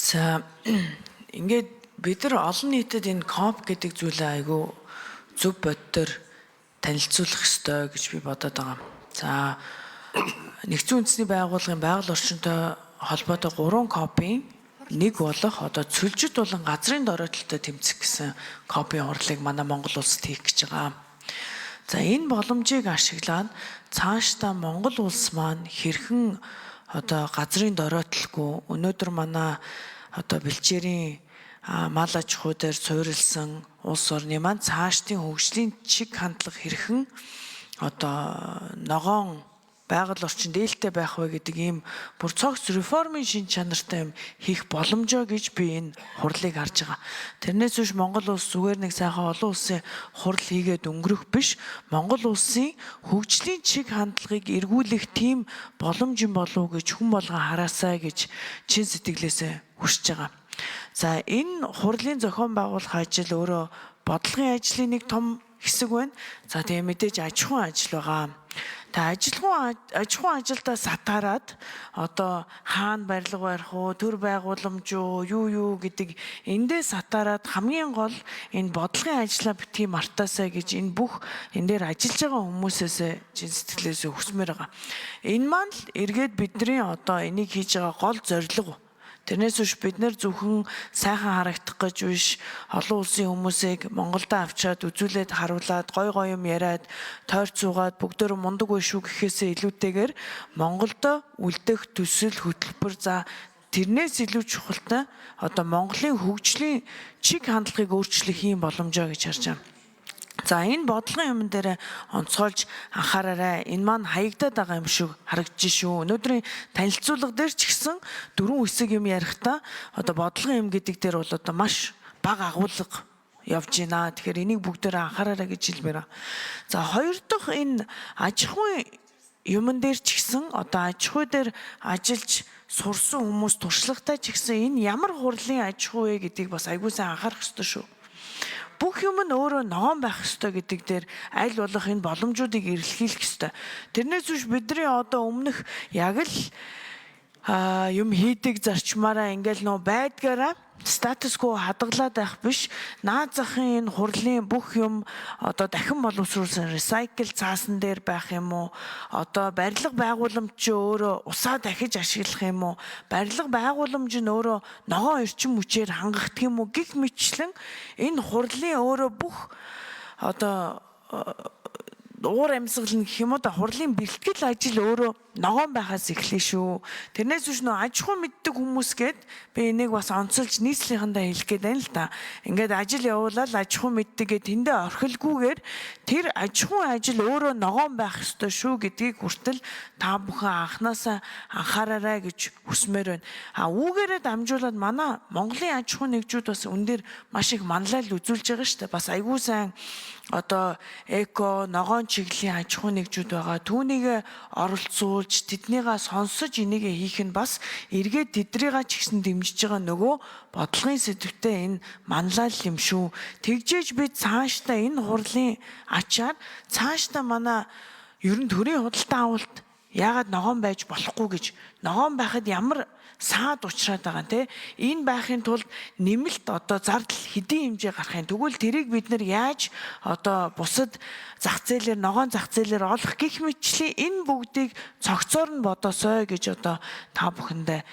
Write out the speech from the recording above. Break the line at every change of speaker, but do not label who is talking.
За ингээд бид нар олон нийтэд энэ коп гэдэг зүйлээ айгүй зөв боддоор танилцуулах ёстой гэж би бодоод байгаа. За нэгдсэн үндэсний байгууллагын байгаль орчинтой холбоотой 3 копийн нэг болох одоо цөлжид болон газрын дороотолтой тэмцэх гэсэн копийн хурлыг манай Монгол улсад хийх гэж байгаа. За энэ боломжийг ашиглаад цаашдаа Монгол улс маань хэрхэн одоо газрын дороотолгүй өнөөдөр манай одоо бэлчээрийн мал аж ахуй дээр суурилсан улс орны маань цаашдын хөгжлийн чиг хандлага хэрхэн одоо ногоон байгаль орчинд ээлтэй байх вэ гэдэг ийм бүр цогц реформын шин чанартай юм хийх боломжоо гэж би энэ хурлыг харж байгаа. Тэрнээс биш Монгол улс зүгээр нэг сайхан олон улсын хурал хийгээд өнгөрөх биш. Монгол улсын хөгжлийн чиг хандлагыг эргүүлэх тийм боломж юм болов уу гэж хүн болгон хараасаа гэж чин сэтгэлээсээ хүсэж байгаа. За энэ хурлын зохион байгуулах ажил өөрөө бодлогын ажлын нэг том хэсэг байна. За тэгээ мэдээж аж ахуйн ажил байгаа. Тэгээ аж ахуйн ажилдаа сатаарад одоо хаана барилга барих уу, төр байгууламж юу гэдэг эндээ сатаарад хамгийн гол энэ бодлогын ажлаа битгий мартаасаа гэж энэ бүх энэ дээр ажиллаж байгаа хүмүүсээс чин сэтгэлээс хүсмээр байгаа. Энэ маань л эргээд бидний одоо энийг хийж байгаа гол зорилго. Тэрнээс биш бид нэр зөвхөн сайхан харагдах гэж биш олон улсын хүмүүсийг Монголд авчаад үзүүлээд харуулад гой юм яриад тойр цуугаад бүгдөө мундаг биш шүү гэхээсээ илүүтэйгээр Монголд үлдэх төсөл хөтөлбөр за тэрнээс илүү чухалтай одоо Монголын хөгжлийн чиг хандлагыг өөрчлөх юм боломжоо гэж харж байна. За энэ бодлогын юм дээр онцгойлж анхаараарай. Энэ маань хаягдаад байгаа юм шиг харагдаж шүү. Өнөөдрийн танилцуулга дээр ч гэсэн 4 хэсэг юм ярихдаа одоо бодлогын юм гэдэг дээр бол одоо маш бага агуулга явж байна. Тэгэхээр энийг бүгдээрээ анхаараарай гэж хэлмээр. За хоёр дахь энэ аж ахуйн юмн дээр ч гэсэн одоо аж ахуй дээр ажиллаж сурсан хүмүүс туршлагатай ч гэсэн энэ ямар хурлын аж ахуй вэ гэдгийг бас аягүй сайн анхаарах ёстой шүү. Бүх юм нь өөрөө ногоон байх ёстой гэдэг дээр аль болох энэ боломжуудыг эрэлхийлэх ёстой. Тэрнээс биш бидний одоо өмнөх яг л юм хийдэг зарчмаараа ингээл нөө байдгаараа статус кво хадгалаад байх биш. Наад захын энэ хурлын бүх юм одоо дахин боловсруулсан recycle цаасан дээр байх юм уу? Одоо барилга байгууламж чи өөрөө усаа дахиж ашиглах юм уу? Барилга байгууламж нь өөрөө ногоон эрчим хүчээр хангагдах юм уу? Гэх мэтлэн энэ хурлын өөрөө бүх одоо уур амьсгал гэх юм уу да хурлын бэлтгэл ажил өөрөө ногоон байхаас эхлэв шүү. Тэрнээс биш нөө аж ахуй мэддэг хүмүүс гээд би энийг бас онцолж нийслэлийнхэндээ хэлэх гээд байна л да. Ингээд ажил явуулаад аж ахуй мэддэг гээд тэндээ орхилгүйгээр тэр аж ахуй ажил өөрөө ногоон байх ёстой шүү гэдгийг хүртэл та бүхэн анханасаа анхаараарай гэж хүсмээр байна. Үүгээрээ дамжуулаад манай Монголын аж ахуй нэгжүүд бас өндөр маш их манлайл үзүүлж байгаа шүү дээ. Бас айгүй сайн одоо эко ногоон чиглэлийн аж ахуй нэгжүүд байгаа. Түүнийг оролцуулж тэднийгээ сонсож энийг хийх нь бас эргээд тэднийгээ ч гэсэн дэмжиж байгаа нөгөө бодлогын сэдвтэй энэ манлайл юм шүү. Тэгжээж би цаашдаа энэ хурлын ачаар цаашдаа манай ер нь төрийн худалдан авалт яагаад ногоон байж болохгүй гэж ногоон байхад ямар саад уучраад байгаа те энэ байхын тулд нэмэлт одоо зардал хэдийн хэмжээ гарах юм тэгвэл тэрийг бид нар яаж одоо бусад зах зээлээр ногоон зах зээлээр олох гэх мэтчлийн энэ бүгдийг цогцоор нь бодосоо гэж одоо та бүхэндээ